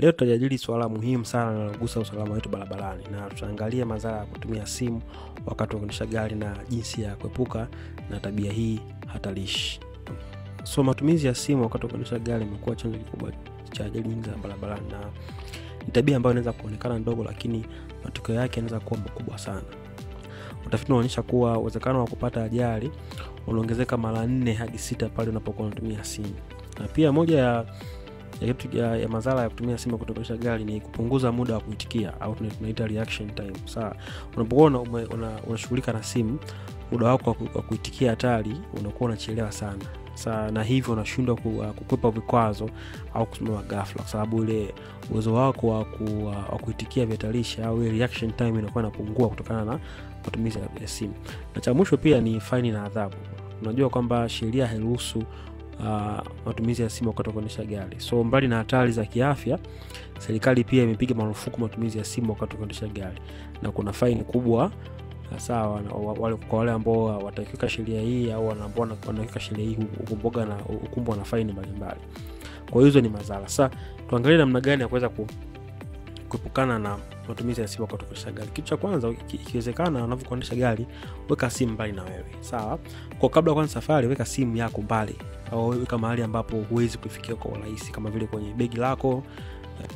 Leo tutajadili swala muhimu sana linalogusa usalama wetu barabarani, na tutaangalia madhara ya kutumia simu wakati wa kuendesha gari na jinsi ya kuepuka na tabia hii hatarishi. So matumizi ya simu wakati wa kuendesha gari imekuwa chanzo kikubwa cha ajali nyingi za barabarani, na ni tabia ambayo inaweza kuonekana ndogo lakini matokeo yake yanaweza kuwa makubwa sana. Utafiti unaonyesha kuwa uwezekano wa kupata ajali unaongezeka mara 4 hadi 6 pale unapokuwa unatumia simu. Na pia moja ya madhara ya kutumia simu kutokuendesha gari ni kupunguza muda wa kuitikia au tunaita reaction time. Sawa, unapokuwa unashughulika na simu, muda wako wa kuitikia hatari unakuwa unachelewa sana. Na hivyo unashindwa kukwepa vikwazo au kusimama ghafla, kwa sababu ile uwezo wako wa kuitikia vihatarishi au ile reaction time inakuwa inapungua kutokana na matumizi ya simu. Na cha mwisho pia ni faini na adhabu. Unajua kwamba sheria hairuhusu matumizi ya simu wakati wa kuendesha gari. So mbali na hatari za kiafya, serikali pia imepiga marufuku matumizi ya simu wakati wa kuendesha gari, na kuna faini kubwa sawa kwa wale ambao watakiuka sheria hii au ambao wanakiuka sheria hii hukumbwa na faini mbalimbali. Kwa hiyo ni madhara. Sasa tuangalie namna gani ya kuweza kuepukana na matumizi ya simu wakati wa kuendesha gari. Kitu cha kwanza, ikiwezekana unapokuendesha gari, weka simu mbali na wewe. Sawa? Kwa kabla kwanza safari, weka simu yako mbali au weka mahali ambapo huwezi kufikia kwa urahisi, kama vile kwenye begi lako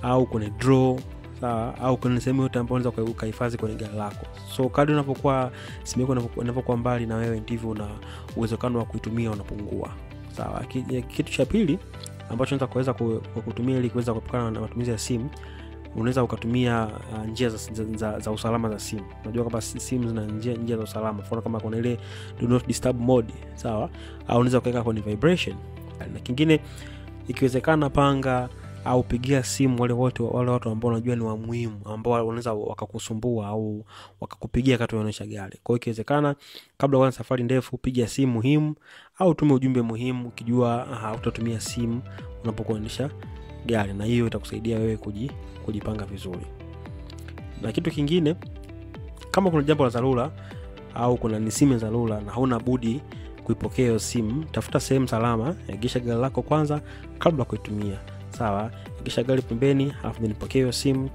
au kwenye drawer, sawa, au kwenye sehemu yote ambayo unaweza kuhifadhi kwenye gari lako. So kadri unapokuwa simu yako inapokuwa mbali na wewe, ndivyo na uwezekano wa kuitumia unapungua. Sawa. Kitu cha pili ambacho unaweza kuweza kutumia ili kuweza kuepukana na matumizi ya simu, unaweza ukatumia njia za usalama za simu. Unajua kwamba simu zina njia za usalama, mfano kama kuna ile do not disturb mode, sawa, au unaweza kuweka kwenye vibration. Na kingine, ikiwezekana panga au pigia simu wale watu ambao unajua ni wa muhimu, ambao wanaweza wakakusumbua au wakakupigia wakati unaendesha gari. Kwa hiyo ikiwezekana, kabla ya safari ndefu, pigia simu muhimu au tume ujumbe muhimu ukijua utatumia simu unapokuendesha gari, na hiyo itakusaidia wewe kujipanga vizuri. Na kitu kingine, kama kuna jambo la dharura au kuna ni simu ya dharura na hauna budi kuipokea hiyo simu, tafuta sehemu salama, egesha gari lako kwanza kabla ya kuitumia. Sawa, egesha gari pembeni, alafu nipokee hiyo simu,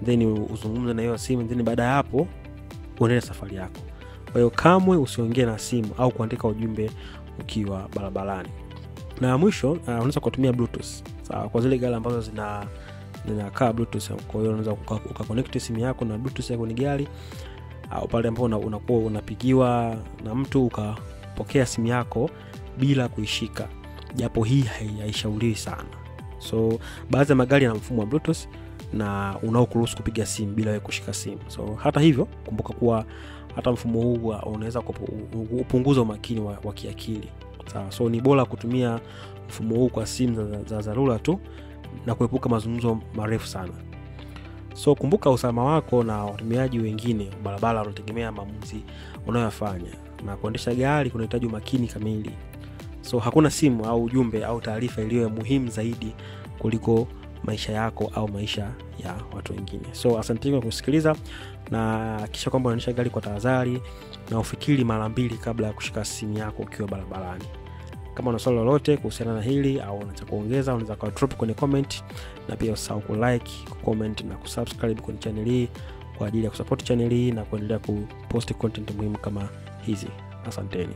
then uzungumze na hiyo simu, then baada ya hapo uendelee safari yako. Kwa hiyo kamwe usiongee na simu au kuandika ujumbe ukiwa barabarani. Na mwisho, unaweza kutumia Bluetooth. Sawa, kwa zile gari ambazo zinakaa Bluetooth. Kwa hiyo unaweza ukaconnect simu yako na Bluetooth yako ni gari, au pale ambapo unakuwa unapigiwa na mtu ukapokea simu yako bila kuishika, japo hii haishauriwi sana. So baadhi ya magari yana mfumo wa Bluetooth na unaokuruhusu kupiga simu bila wewe kushika simu. So hata hivyo, kumbuka kuwa hata mfumo huu unaweza kupunguza umakini wa kiakili. Sawa, so ni bora kutumia mfumo huu kwa simu za dharura tu na kuepuka mazungumzo marefu sana. So kumbuka, usalama wako na watumiaji wengine barabara unategemea maamuzi unayofanya, na kuendesha gari kunahitaji umakini kamili. So hakuna simu au ujumbe au taarifa iliyo muhimu zaidi kuliko maisha yako au maisha ya watu wengine. So asante kwa kusikiliza, na kisha kwamba unaendesha gari kwa tahadhari na ufikiri mara 2 kabla ya kushika simu yako ukiwa barabarani. Kama una swali lolote kuhusiana na hili au unataka kuongeza, unaweza drop kwenye comment, na pia usahau kulike, comment na kusubscribe kwenye channel hii kwa ajili ya kusupport channel hii na kuendelea kupost content muhimu kama hizi. Asanteni.